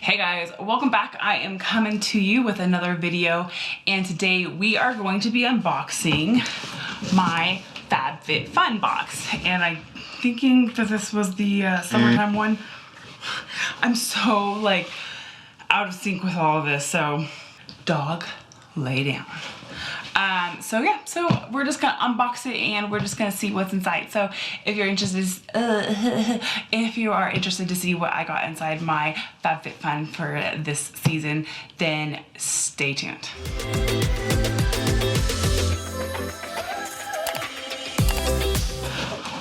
Hey guys, welcome back. I am coming to you with another video, and today we are going to be unboxing my Fab Fit Fun box. And I'm thinking that this was the summertime one. I'm so like out of sync with all of this, so dog, lay down. So yeah, so we're just gonna unbox it and we're just gonna see what's inside. So if you're interested, if you are interested to see what I got inside my FabFitFun for this season, then stay tuned.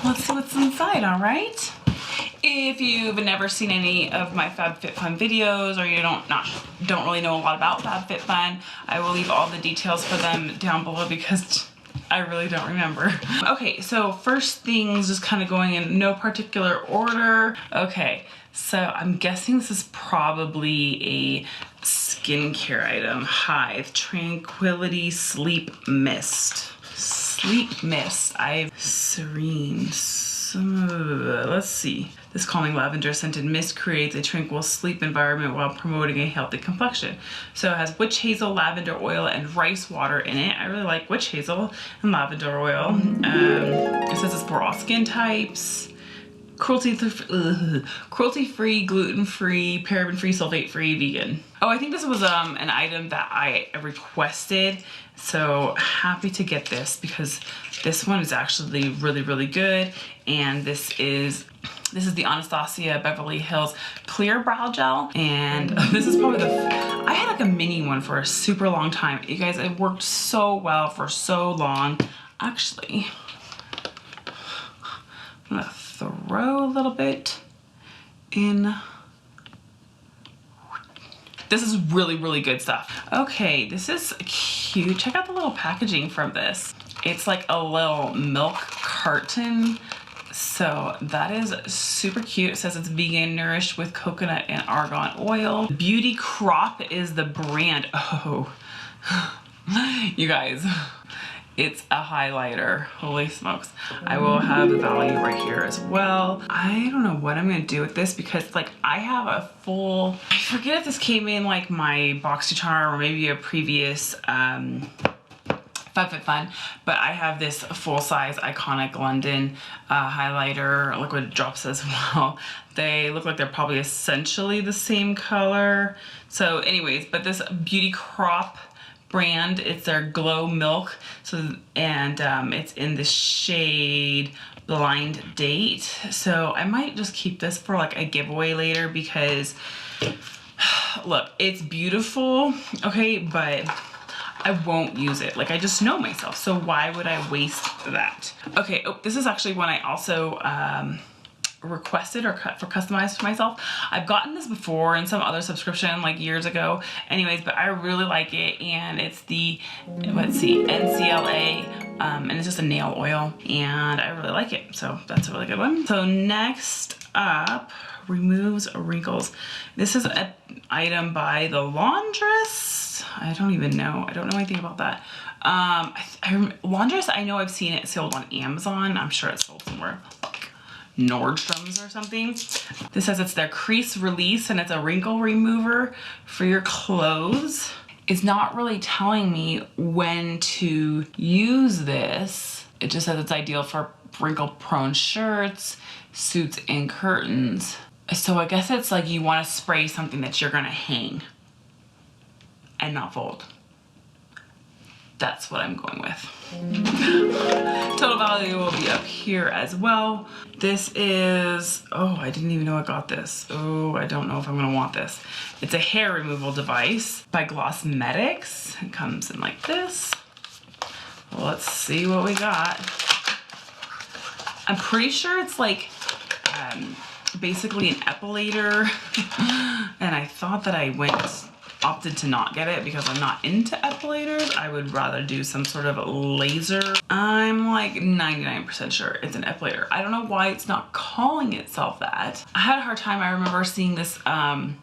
Let's see what's inside, all right? If you've never seen any of my FabFitFun videos, or you don't really know a lot about FabFitFun, I will leave all the details for them down below because I really don't remember. Okay, so first things, just kind of going in no particular order. Okay, so I'm guessing this is probably a skincare item. Hive Tranquility Sleep Mist. Sleep Mist. Serene. Let's see. This calming lavender scented mist creates a tranquil sleep environment while promoting a healthy complexion. So it has witch hazel, lavender oil, and rice water in it. I really like witch hazel and lavender oil. It says it's for all skin types. Cruelty-free, gluten-free, paraben-free, sulfate-free, vegan. Oh, I think this was an item that I requested. So happy to get this because this one is actually really, really good. And this is the Anastasia Beverly Hills Clear Brow Gel. And this is probably I had like a mini one for a super long time. You guys, it worked so well for so long. Actually, I'm gonna throw a little bit in. This is really, really good stuff. Okay, this is cute. Check out the little packaging from this. It's like a little milk carton. So that is super cute. It says it's vegan, nourished with coconut and argan oil. Beauty Crop is the brand. Oh, you guys, it's a highlighter. Holy smokes. I will have the value right here as well. I don't know what I'm gonna do with this because like I have a full, I forget if this came in like my BoxyCharm or maybe a previous FabFitFun, but I have this full-size iconic London highlighter liquid drops as well. They look like they're probably essentially the same color. So anyways, but this Beauty Crop brand, it's their Glow Milk. So, and it's in the shade Blind Date. So I might just keep this for like a giveaway later because look, it's beautiful, okay, but I won't use it. Like I just know myself, so why would I waste that? Okay, oh, this is actually one I also requested or customized for myself. I've gotten this before in some other subscription like years ago. Anyways, but I really like it, and it's the, let's see, NCLA, and it's just a nail oil, and I really like it. So that's a really good one. So next up, removes wrinkles. This is an item by the laundress. I don't even know. I don't know anything about that. Laundress, I know I've seen it sold on Amazon. I'm sure it's sold somewhere like Nordstrom's or something. This says it's their Crease Release, and it's a wrinkle remover for your clothes. It's not really telling me when to use this. It just says it's ideal for wrinkle-prone shirts, suits, and curtains. So I guess it's like you want to spray something that you're gonna hang and not fold. That's what I'm going with. Total value will be up here as well. This is, oh, I didn't even know I got this. Oh, I don't know if I'm gonna want this. It's a hair removal device by Glossmetics. It comes in like this. Well, let's see what we got. I'm pretty sure it's like basically an epilator. And I thought that I opted to not get it because I'm not into epilators. I would rather do some sort of laser. I'm like 99% sure it's an epilator. I don't know why it's not calling itself that. I had a hard time. I remember seeing this on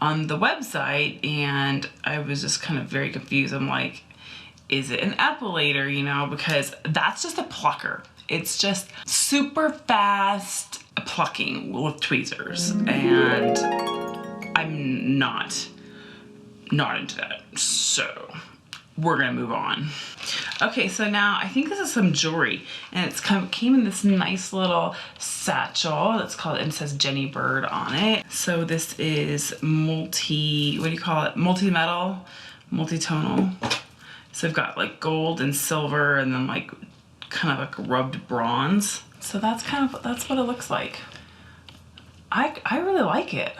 the website and I was just kind of very confused. I'm like, is it an epilator, you know, because that's just a plucker. It's just super fast plucking with tweezers, and I I'm not into that. So we're gonna move on. Okay, so now I think this is some jewelry, and it's came in this nice little satchel that's called, and it says Jenny Bird on it. So this is multi-metal, multi-tonal. So I've got like gold and silver, and then like kind of like rubbed bronze. So that's what it looks like. I really like it.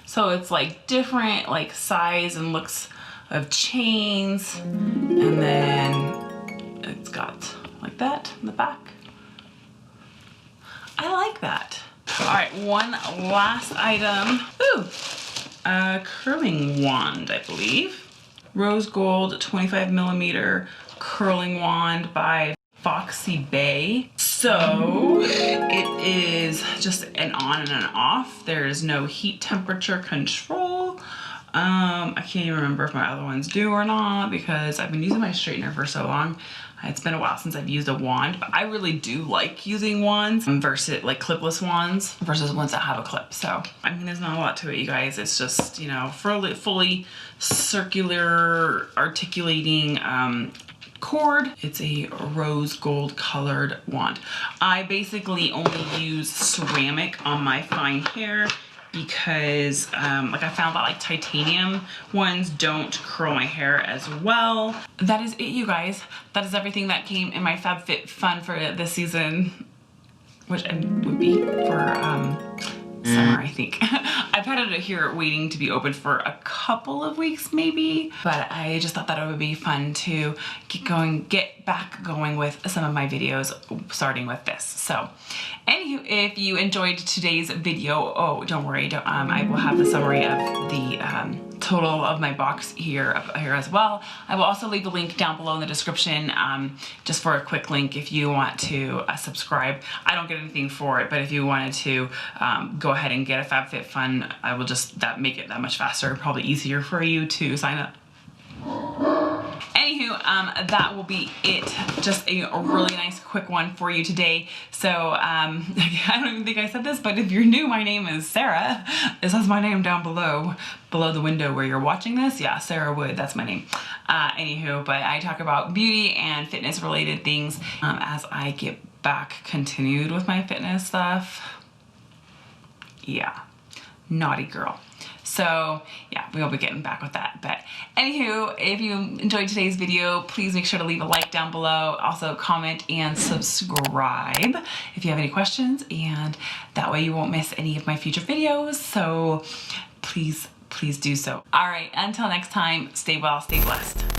So it's like different like size and looks of chains, and then it's got like that in the back. I like that. All right, one last item. Ooh, a curling wand, I believe. Rose gold 25mm curling wand by Foxy Bay. So it is just an on and an off. There is no heat temperature control. I can't even remember if my other ones do or not, because I've been using my straightener for so long. It's been a while since I've used a wand, but I really do like using wands versus like clipless wands versus ones that have a clip. So, I mean, there's not a lot to it, you guys. It's just, you know, fully circular articulating cord. It's a rose gold colored wand. I basically only use ceramic on my fine hair because like I found that like titanium ones don't curl my hair as well. That is it, you guys. That is everything that came in my FabFitFun for this season, which would be for summer, I think. I've had it here waiting to be open for a couple of weeks maybe, but I just thought that it would be fun to get back going with some of my videos, starting with this. So anywho, if you enjoyed today's video, oh, don't worry, I will have the summary of the total of my box here as well. I will also leave the link down below in the description, just for a quick link if you want to subscribe. I don't get anything for it, but if you wanted to go ahead and get a FabFitFun, I will just make it that much faster, probably easier for you to sign up. Anywho, that will be it. Just a really nice quick one for you today. So I don't even think I said this, but if you're new, my name is Sarah. It says my name down below the window where you're watching this. Yeah, Sarah Wood, that's my name. Anywho, but I talk about beauty and fitness related things as I get back continued with my fitness stuff. Yeah, naughty girl. So yeah, we'll be getting back with that. But anywho, if you enjoyed today's video, please make sure to leave a like down below. Also comment and subscribe if you have any questions, and that way you won't miss any of my future videos. So please do so. All right, until next time, stay well, stay blessed.